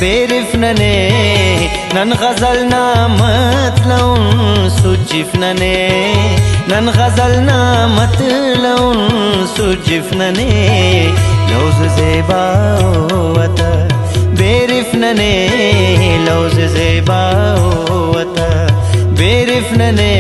ಬೇರಿಫ್ನನೆ ನನ್ ಗಜಲ್ನ ಮತ್ಲೌನ್ ಸುಜಿಫ್ನನೆ ನನ್ ಗಜಲ್ನ ಮತ್ಲೌನ್ ಸುಜಿಫ್ನನೆ ಲೌಜ್ ज़ेबावत ಬೇರಿಫ್ನನೆ ಲೌಜ್ ज़ेबावत ಬೇರಿಫ್ನನೆ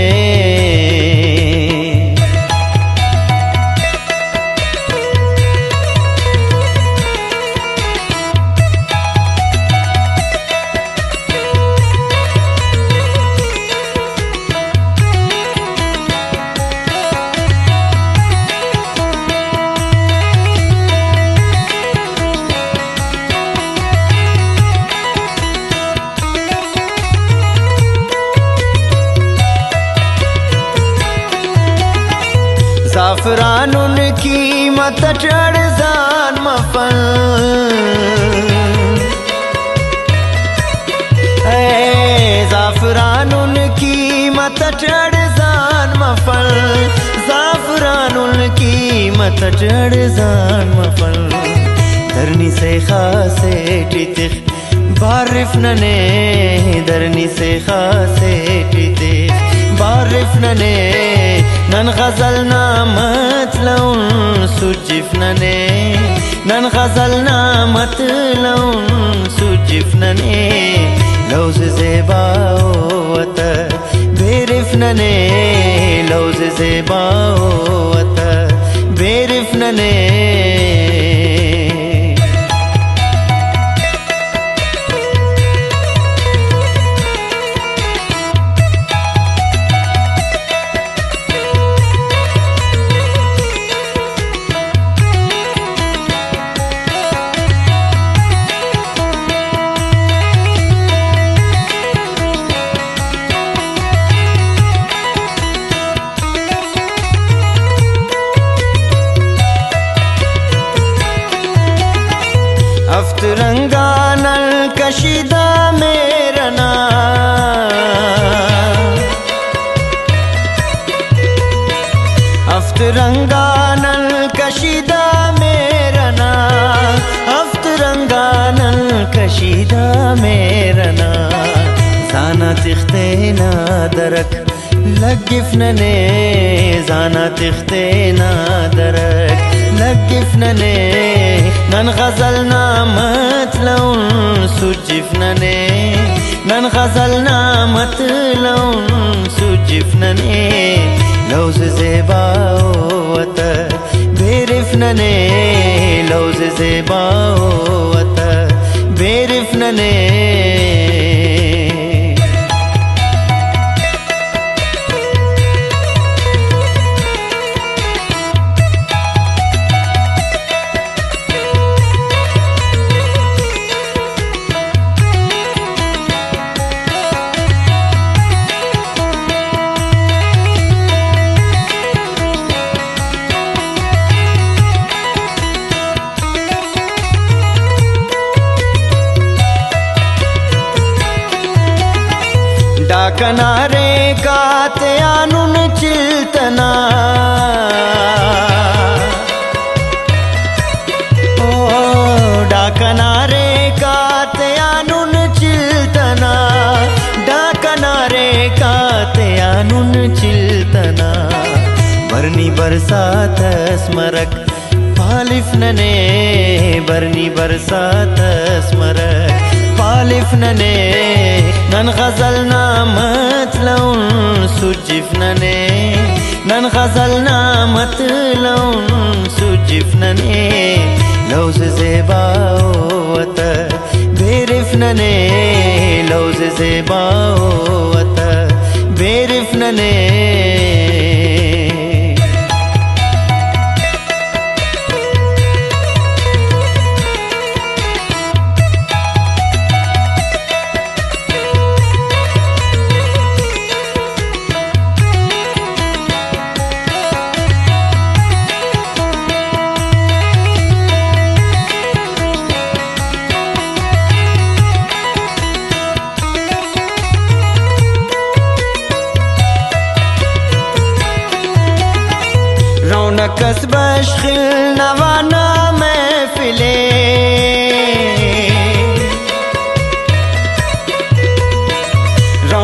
ज़ाफ़रान उनकी मत चढ़जान मफल ज़ाफ़रान उनकी मत चढ़जान मफल ज़ाफ़रान उनकी मत चढ़जान मफल दरनी से खासे टितिख बारिफनने दरनी से खासे टितिख बारिफनने नन गजलना मतलौन सुजिफनने नन गजलना मतलौन सुजिफनने लौज़ ज़ेबावत बेरिफनने लौज़ ज़ेबावत बेरिफनने अफ्तरंगानल कशीदा मेरना अफ्तरंगानल कशीदा मेरना अफ्तरंगानल कशीदा मेरना जाना तिख्तेना दरक लगिफनने जाना तिख्तेना दरक लगिफनने नन गजलना मतलौन सुजिफनने नन गजलना मतलौन सुजिफनने लौज़ ज़ेबावत बेरिफनने लौज़ ज़ेबावत बेरिफनने कनारे काते आनुन चिल्तना ओ डाकनारे काते आनुन चिल्तना डाकनारे काते आनुन चिल्तना बरनी बरसात स्मरक पालिफनने बरनी बरसात स्मरक पालिफनने नन गजलना मतलौन सुजिफनने नन गजलना मतलौन सुजिफनने लौज़ ज़ेबावत बेरिफनने लौज़ ज़ेबावत बेरिफनने रौनकस बश्खिल नवाना महफिले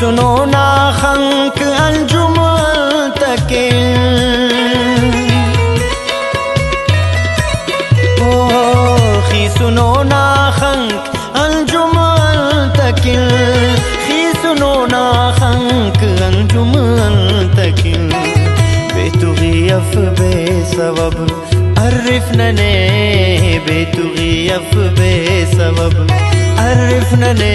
सुनो ना खंक अंजुम तकिल ओ खी सुनो ना खंक अंजुम तकिल खी सुनो ना खंक अंजुम तकिल बेतुगियफ बेसबब अरिफनने बेतुगियफ बेसबब अरिफनने